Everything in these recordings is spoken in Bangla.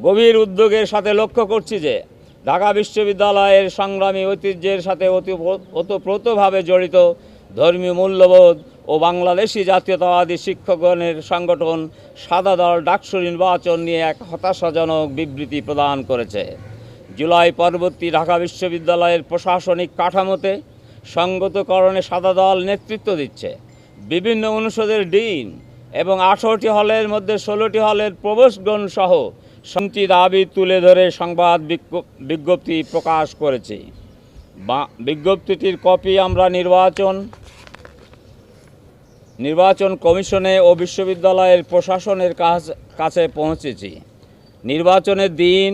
গভীর উদ্যোগের সাথে লক্ষ্য করছি যে ঢাকা বিশ্ববিদ্যালয়ের সংগ্রামী ঐতিহ্যের সাথে ওতপ্রোতভাবে জড়িত ধর্মীয় মূল্যবোধ ও বাংলাদেশি জাতীয়তাবাদী শিক্ষকগণের সংগঠন সাদা দল ডাকসু নির্বাচন নিয়ে এক হতাশাজনক বিবৃতি প্রদান করেছে। জুলাই পরবর্তী ঢাকা বিশ্ববিদ্যালয়ের প্রশাসনিক কাঠামোতে সঙ্গতকরণে সাদা দল নেতৃত্ব দিচ্ছে। বিভিন্ন অনুষদের ডিন এবং 18টি হলের মধ্যে 16টি হলের প্রবেশগণ সহ সমিতি দাবি তুলে ধরে সংবাদ বিজ্ঞপ্তি প্রকাশ করেছে। বিজ্ঞপ্তিটির কপি আমরা নির্বাচন কমিশনে ও বিশ্ববিদ্যালয়ের প্রশাসনের কাছে পৌঁছেছি। নির্বাচনের দিন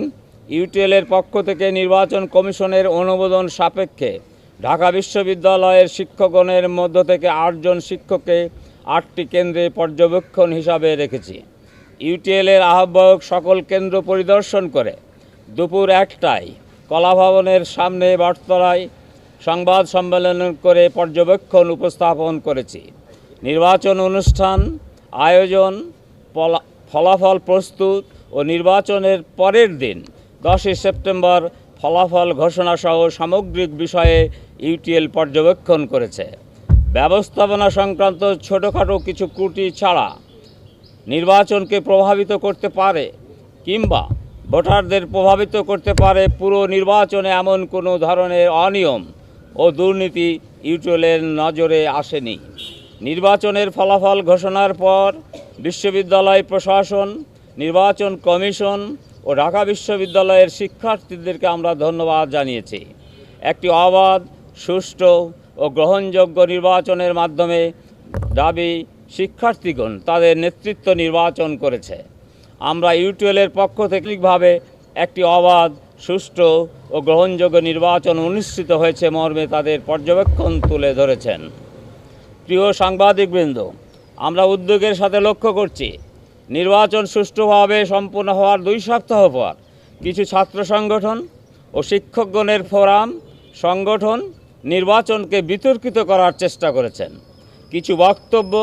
ইউটিএলের পক্ষ থেকে নির্বাচন কমিশনের অনুমোদন সাপেক্ষে ঢাকা বিশ্ববিদ্যালয়ের শিক্ষকগণের মধ্য থেকে 8 জন শিক্ষককে 8টি কেন্দ্রে পর্যবেক্ষণ হিসাবে রেখেছি। ইউটিএলের আহ্বায়ক সকল কেন্দ্র পরিদর্শন করে দুপুর 1টায় কলাভবনের সামনে বটতলায় সংবাদ সম্মেলন করে পর্যবেক্ষণ উপস্থাপন করেছি। নির্বাচন অনুষ্ঠান আয়োজন, ফলাফল প্রস্তুত ও নির্বাচনের পরের দিন 10 সেপ্টেম্বর ফলাফল ঘোষণাসহ সামগ্রিক বিষয়ে ইউটিএল পর্যবেক্ষণ করেছে। ব্যবস্থাপনা সংক্রান্ত ছোটোখাটো কিছু ত্রুটি ছাড়া নির্বাচনকে প্রভাবিত করতে পারে কিংবা ভোটারদের প্রভাবিত করতে পারে পুরো নির্বাচনে এমন কোনো ধরনের অনিয়ম ও দুর্নীতি ইউটিএলের নজরে আসেনি। নির্বাচনের ফলাফল ঘোষণার পর বিশ্ববিদ্যালয় প্রশাসন, নির্বাচন কমিশন ও ঢাকা বিশ্ববিদ্যালয়ের শিক্ষার্থীদেরকে আমরা ধন্যবাদ জানিয়েছি। একটি অবাধ, সুষ্ঠু ও গ্রহণযোগ্য নির্বাচনের মাধ্যমে দাবি শিক্ষার্থীগণ তাদের নেতৃত্ব নির্বাচন করেছে। আমরা ইউটিএলের পক্ষ থেকে একটি অবাধ, সুষ্ঠু ও গ্রহণযোগ্য নির্বাচন অনুষ্ঠিত হয়েছে মর্মে তাদের পর্যবেক্ষণ তুলে ধরেছেন। প্রিয় সাংবাদিকবৃন্দ, আমরা উদ্যোগের সাথে লক্ষ্য করছি নির্বাচন সুষ্ঠুভাবে সম্পন্ন হওয়ার 2 সপ্তাহ পর কিছু ছাত্র সংগঠন ও শিক্ষকগণের ফোরাম সংগঠন নির্বাচনকে বিতর্কিত করার চেষ্টা করেছেন। কিছু বক্তব্য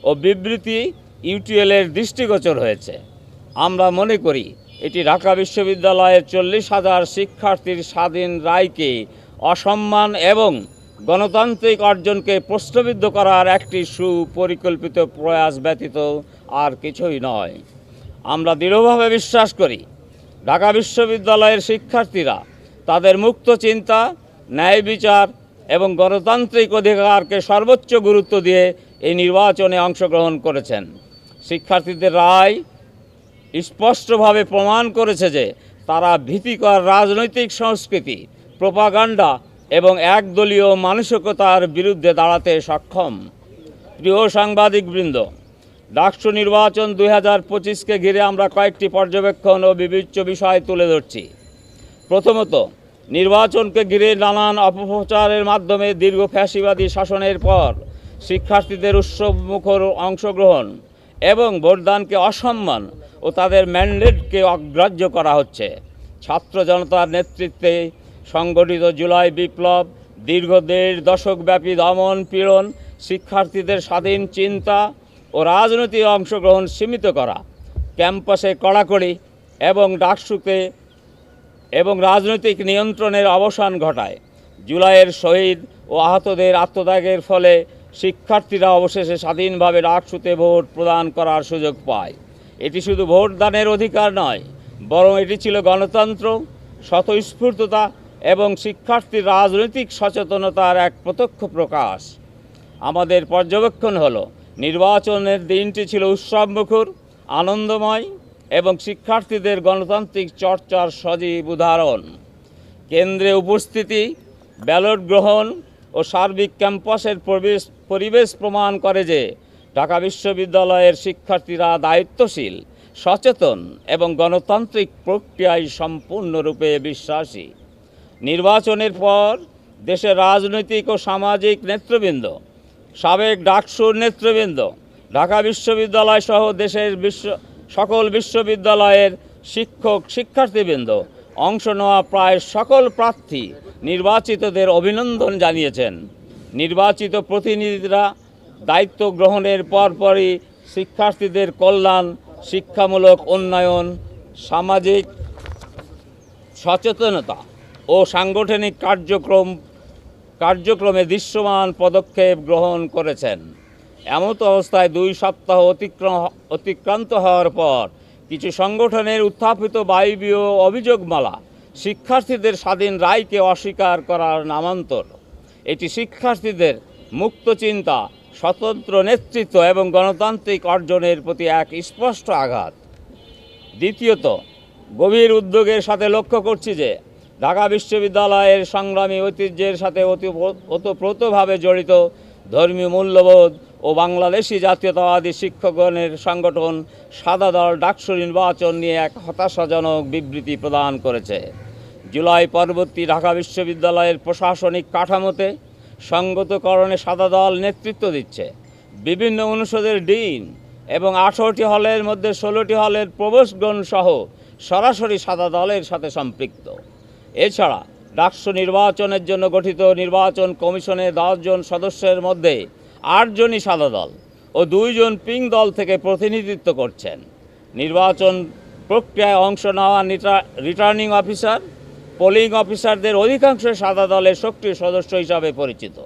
ও বিবৃতি ইউটিএলের দৃষ্টিগোচর হয়েছে। আমরা মনে করি এটি ঢাকা বিশ্ববিদ্যালয়ের 40,000 শিক্ষার্থীর স্বাধীন রায়কে অসম্মান এবং গণতান্ত্রিক অর্জনকে প্রশ্নবিদ্ধ করার একটি সুপরিকল্পিত প্রয়াস ব্যতীত আর কিছুই নয়। আমরা দৃঢ়ভাবে বিশ্বাস করি ঢাকা বিশ্ববিদ্যালয়ের শিক্ষার্থীরা তাদের মুক্ত চিন্তা, ন্যায় বিচার এবং গণতান্ত্রিক অধিকারকে সর্বোচ্চ গুরুত্ব দিয়ে এই নির্বাচনে অংশগ্রহণ করেছেন। শিক্ষার্থীদের রায় স্পষ্টভাবে প্রমাণ করেছে যে তারা ভীতিকর রাজনৈতিক সংস্কৃতি, প্রোপাগান্ডা এবং একদলীয় মানসিকতার বিরুদ্ধে দাঁড়াতে সক্ষম। প্রিয় সাংবাদিকবৃন্দ, ডাকসু নির্বাচন 2025কে ঘিরে আমরা কয়েকটি পর্যবেক্ষণ ও বিবেচ্য বিষয় তুলে ধরছি। প্রথমত, নির্বাচনকে ঘিরে নানান অপপ্রচারের মাধ্যমে দীর্ঘ ফ্যাসিবাদী শাসনের পর শিক্ষার্থীদের উৎসবমুখর অংশগ্রহণ এবং ভোটদানকে অসম্মান ও তাদের ম্যান্ডেটকে অগ্রাহ্য করা হচ্ছে। ছাত্র জনতার নেতৃত্বে সংগঠিত জুলাই বিপ্লব, দীর্ঘ 1.5 দশকব্যাপী দমন পীড়ন, শিক্ষার্থীদের স্বাধীন চিন্তা ও রাজনৈতিক অংশগ্রহণ সীমিত করা, ক্যাম্পাসে কড়াকড়ি এবং রাজনৈতিক নিয়ন্ত্রণের অবসান ঘটায়। জুলাইয়ের শহীদ ও আহতদের আত্মত্যাগের ফলে শিক্ষার্থীরা অবশেষে স্বাধীনভাবে ডাকসুতে ভোট প্রদান করার সুযোগ পায়। এটি শুধু ভোটদানের অধিকার নয়, বরং এটি ছিল গণতন্ত্র, স্বতঃস্ফূর্ততা এবং শিক্ষার্থীর রাজনৈতিক সচেতনতার এক প্রত্যক্ষ প্রকাশ। আমাদের পর্যবেক্ষণ হলো নির্বাচনের দিনটি ছিল উৎসবমুখর, আনন্দময় এবং শিক্ষার্থীদের গণতান্ত্রিক চর্চার সজীব উদাহরণ। কেন্দ্রে উপস্থিতি, ব্যালট গ্রহণ ও সার্বিক ক্যাম্পাসের পরিবেশ প্রমাণ করে যে ঢাকা বিশ্ববিদ্যালয়ের শিক্ষার্থীরা দায়িত্বশীল, সচেতন এবং গণতান্ত্রিক প্রক্রিয়ায় সম্পূর্ণরূপে বিশ্বাসী। নির্বাচনের পর দেশের রাজনৈতিক ও সামাজিক নেতৃবৃন্দ, সাবেক ডাকসুর নেতৃবৃন্দ, ঢাকা বিশ্ববিদ্যালয় সহ দেশের সকল বিশ্ববিদ্যালয়ের শিক্ষার্থীবৃন্দ, অংশ নেওয়া প্রায় সকল প্রার্থী নির্বাচিতদের অভিনন্দন জানিয়েছেন। নির্বাচিত প্রতিনিধিরা দায়িত্ব গ্রহণের পরপরই শিক্ষার্থীদের কল্যাণ, শিক্ষামূলক উন্নয়ন, সামাজিক সচেতনতা ও সাংগঠনিক কার্যক্রমে দৃশ্যমান পদক্ষেপ গ্রহণ করেছেন। এমত অবস্থায় 2 সপ্তাহ অতিক্রান্ত হওয়ার পর কিছু সংগঠনের উত্থাপিত বায়বীয় অভিযোগমালা শিক্ষার্থীদের স্বাধীন রায়কে অস্বীকার করার নামান্তর। এটি শিক্ষার্থীদের মুক্ত চিন্তা, স্বতন্ত্র নেতৃত্ব এবং গণতান্ত্রিক অর্জনের প্রতি এক স্পষ্ট আঘাত। দ্বিতীয়ত, গভীর উদ্বেগের সাথে লক্ষ্য করছি যে ঢাকা বিশ্ববিদ্যালয়ের সংগ্রামী ঐতিহ্যের সাথে ওতপ্রোতভাবে জড়িত ধর্মীয় মূল্যবোধ ও বাংলাদেশি জাতীয়তাবাদী শিক্ষকগণের সংগঠন সাদা দল ডাকসু নির্বাচন নিয়ে এক হতাশাজনক বিবৃতি প্রদান করেছে। জুলাই পরবর্তী ঢাকা বিশ্ববিদ্যালয়ের প্রশাসনিক কাঠামোতে সঙ্গতকরণে সাদা দল নেতৃত্ব দিচ্ছে। বিভিন্ন অনুষদের ডিন এবং 18টি হলের মধ্যে 16টি হলের প্রবেশগণ সহ সরাসরি সাদা দলের সাথে সম্পৃক্ত। এছাড়া ডাকসু নির্বাচনের জন্য গঠিত নির্বাচন কমিশনে 10 জন সদস্যের মধ্যে 8 জনই সাদা দল ও 2 জন পিঙ্ক দল থেকে প্রতিনিধিত্ব করছেন। নির্বাচন প্রক্রিয়ায় অংশ নেওয়া রিটার্নিং অফিসার, পোলিং অফিসারদের অধিকাংশ সাদা দলের সক্রিয় সদস্য হিসাবে পরিচিত।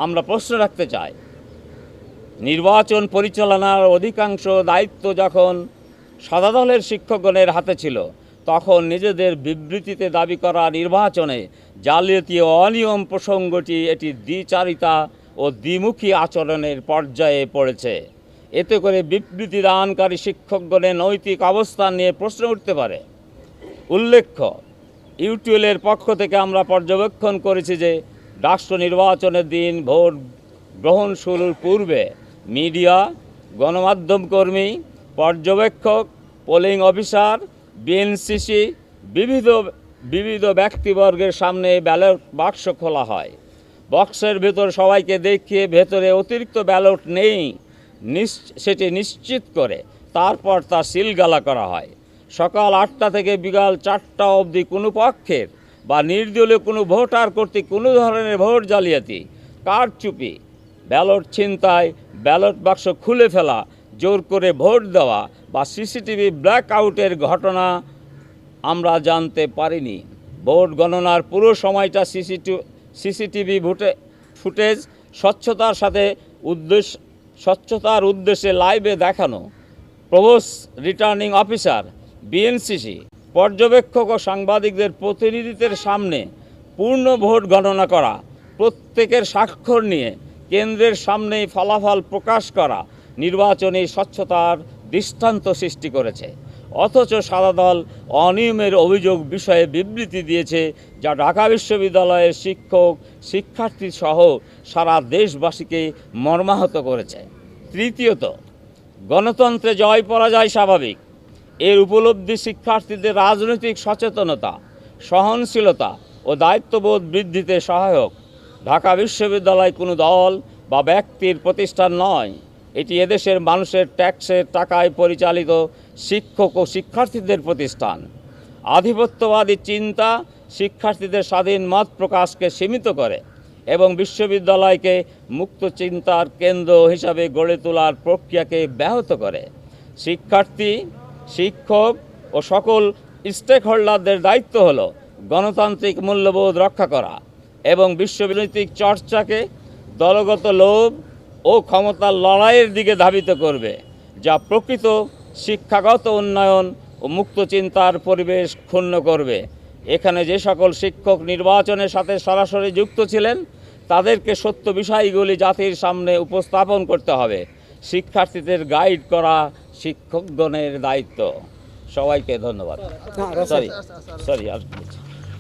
আমরা প্রশ্ন রাখতে চাই, নির্বাচন পরিচালনার অধিকাংশ দায়িত্ব যখন সাদা দলের শিক্ষকগণের হাতে ছিল, তখন নিজেদের বিবৃতিতে দাবি করা নির্বাচনে জালিয়াতি ও অনিয়ম প্রসঙ্গটি এটি দ্বিচারিতা ও দ্বিমুখী আচরণের পর্যায়ে পড়েছে। এতে করে বিবৃতি দানকারী শিক্ষকগণের নৈতিক অবস্থান নিয়ে প্রশ্ন উঠতে পারে। উল্লেখ্য, ইউটিউলের পক্ষ থেকে আমরা পর্যবেক্ষণ করেছি যে ডাকসু নির্বাচনের দিন ভোট গ্রহণ শুরুর পূর্বে মিডিয়া, গণমাধ্যম কর্মী, পর্যবেক্ষক, পোলিং অফিসার, বিএনসিসি বিবিধ ব্যক্তিবর্গের সামনে ব্যালট বাক্স খোলা হয়। বক্সের ভেতর সবাইকে দেখিয়ে ভেতরে অতিরিক্ত ব্যালট নেই সেটি নিশ্চিত করে তারপর তা সিলগালা করা হয়। সকাল 8টা থেকে বিকাল 4টা অবধি কোনো পক্ষের বা নির্দলীয় কোনো ভোটার কর্তৃক কোনো ধরনের ভোট জালিয়াতি, কারচুপি, ব্যালট ছিনতাই, ব্যালট বাক্স খুলে ফেলা, জোর করে ভোট দেওয়া বা সিসিটিভি ব্ল্যাক আউটের ঘটনা আমরা জানতে পারিনি। ভোট গণনার পুরো সময়টা সিসিটিভি ফুটেজ স্বচ্ছতার উদ্দেশ্যে লাইভে দেখানো, প্রভোস্ট রিটার্নিং অফিসার, বিএনসিসি, পর্যবেক্ষক ও সাংবাদিকদের প্রতিনিধিত্বের সামনে পূর্ণ ভোট গণনা করা, প্রত্যেকের স্বাক্ষর নিয়ে কেন্দ্রের সামনেই ফলাফল প্রকাশ করা নির্বাচনী স্বচ্ছতার দৃষ্টান্ত সৃষ্টি করেছে। অথচ সাদা দল অনিয়মের অভিযোগ বিষয়ে বিবৃতি দিয়েছে, যা ঢাকা বিশ্ববিদ্যালয়ের শিক্ষক, শিক্ষার্থী সহ সারা দেশবাসীকে মর্মাহত করেছে। তৃতীয়ত, গণতন্ত্রে জয় পরাজয় স্বাভাবিক। এর উপলব্ধি শিক্ষার্থীদের রাজনৈতিক সচেতনতা, সহনশীলতা ও দায়িত্ববোধ বৃদ্ধিতে সহায়ক। ঢাকা বিশ্ববিদ্যালয় কোনো দল বা ব্যক্তির প্রতিষ্ঠান নয়, এটি এদেশের মানুষের ট্যাক্সের টাকায় পরিচালিত শিক্ষক ও শিক্ষার্থীদের প্রতিষ্ঠান। আধিপত্যবাদী চিন্তা শিক্ষার্থীদের স্বাধীন মত প্রকাশকে সীমিত করে এবং বিশ্ববিদ্যালয়কে মুক্ত চিন্তার কেন্দ্র হিসাবে গড়ে তোলার প্রক্রিয়াকে ব্যাহত করে। শিক্ষার্থী, শিক্ষক ও সকল স্টেকহোল্ডারদের দায়িত্ব হল গণতান্ত্রিক মূল্যবোধ রক্ষা করা এবং বিশ্বনৈতিক চর্চাকে দলগত লোভ ও ক্ষমতার লড়াইয়ের দিকে ধাবিত করবে, যা প্রকৃত শিক্ষাগত উন্নয়ন ও মুক্ত চিন্তার পরিবেশ ক্ষুণ্ণ করবে। এখানে যে সকল শিক্ষক নির্বাচনের সাথে সরাসরি যুক্ত ছিলেন, তাদেরকে সত্য বিষয়গুলি জাতির সামনে উপস্থাপন করতে হবে। শিক্ষার্থীদের গাইড করা শিক্ষকগণের দায়িত্ব। সবাইকে ধন্যবাদ।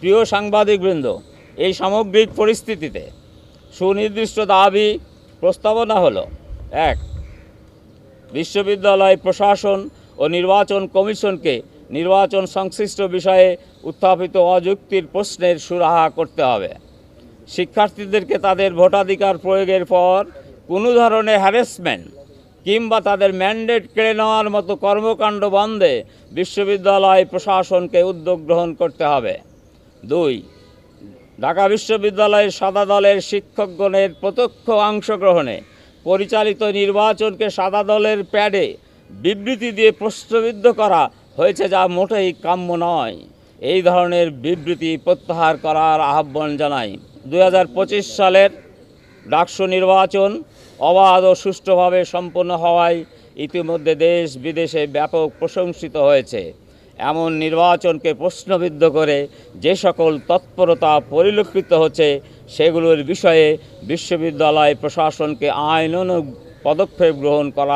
প্রিয় সাংবাদিকবৃন্দ, এই সামগ্রিক পরিস্থিতিতে সুনির্দিষ্ট দাবি প্রস্তাবনা হলো: 1. বিশ্ববিদ্যালয় প্রশাসন ও নির্বাচন কমিশনকে নির্বাচন সংশ্লিষ্ট বিষয়ে উত্থাপিত অযৌক্তিক প্রশ্নের সুরাহা করতে হবে। শিক্ষার্থীদেরকে তাদের ভোটাধিকার প্রয়োগের পর কোনো ধরনের হ্যারাসমেন্ট কিংবা তাদের ম্যান্ডেট কেড়ে নেওয়ার মতো কর্মকাণ্ড বন্ধে বিশ্ববিদ্যালয় প্রশাসনকে উদ্যোগ গ্রহণ করতে হবে। 2. ঢাকা বিশ্ববিদ্যালয়ের সাদা দলের শিক্ষকগণের প্রত্যক্ষ অংশগ্রহণে পরিচালিত নির্বাচনকে সাদা দলের প্যাডে বিবৃতি দিয়ে প্রশ্নবিদ্ধ করা হয়েছে, যা মোটেই কাম্য নয়। এই ধরনের বিবৃতি প্রত্যাহার করার আহ্বান জানাই। 2025 সালের ডাকসু নির্বাচন অবাধ ও সুষ্ঠুভাবে সম্পন্ন হওয়ায় ইতিমধ্যে দেশ বিদেশে ব্যাপক প্রশংসিত হয়েছে। এমন নির্বাচনকে প্রশ্নবিদ্ধ করে যে সকল তৎপরতা পরিলক্ষিত হচ্ছে, সেগুলোর বিষয়ে বিশ্ববিদ্যালয় প্রশাসনকে আইনানুগ পদক্ষেপ গ্রহণ করা